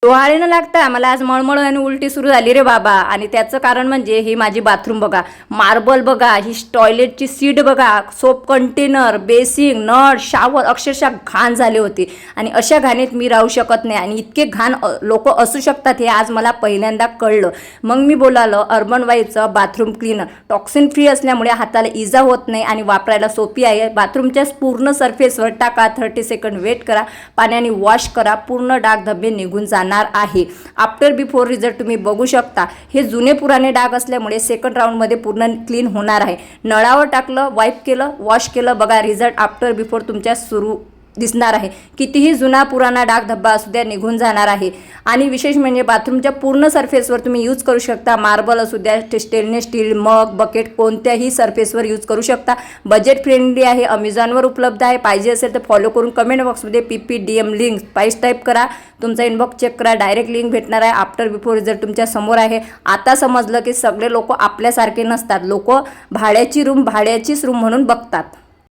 डोहाळे न लागता मला आज मळमळ आणि उलटी सुरू झाली रे बाबा. आणि त्याचं कारण म्हणजे ही माझी बाथरूम बघा, मार्बल बघा, ही टॉयलेटची सीट बघा, सोप कंटेनर, बेसिंग, नळ, शावर अक्षरशः घाण झाली होती. आणि अशा घाणीत मी राहू शकत नाही आणि इतके घाण लोक असू शकतात हे आज मला पहिल्यांदा कळलं. मग मी बोलालो अर्बन वाईफचं बाथरूम क्लीनर टॉक्सिन फ्री असल्यामुळे हाताला इजा होत नाही आणि वापरायला सोपी आहे. बाथरूमच्या पूर्ण सरफेसवर टाका, 30 सेकंड वेट करा, पाण्याने वॉश करा, पूर्ण डाग धब्बे निघून जाणार आहे. आफ्टर बिफोर रिझल्ट तुम्ही बघू शकता. हे जुने पुराणे डाग असल्यामुळे सेकंड राऊंड मध्ये पूर्ण क्लीन होणार आहे. नळावर टाकलं, वाईप केलं, वॉश केलं, बघा रिझल्ट आफ्टर बिफोर तुमच्या सुरू दिसणार आहे. कितीही जुना पुराणा डाग धब्बा असू द्या निघून जाणार आहे. आणि विशेष म्हणजे बाथरूमच्या पूर्ण सरफेसवर तुम्ही यूज करू शकता. मार्बल असू द्या, स्टेनलेस स्टील, मग, बकेट कोणत्याही सरफेसवर यूज करू शकता. बजेट फ्रेंडली आहे, अमेझॉनवर उपलब्ध आहे. पाहिजे असेल तर फॉलो करून कमेंट बॉक्समध्ये PPDM लिंक प्राईस टाईप करा, तुमचा इनबॉक्स चेक करा, डायरेक्ट लिंक भेटणार आहे. आफ्टर बिफोर रिझल्ट तुमच्या समोर आहे. आता समजलं की सगळे लोक आपल्यासारखे नसतात. लोक भाड्याचीच रूम म्हणून बघतात.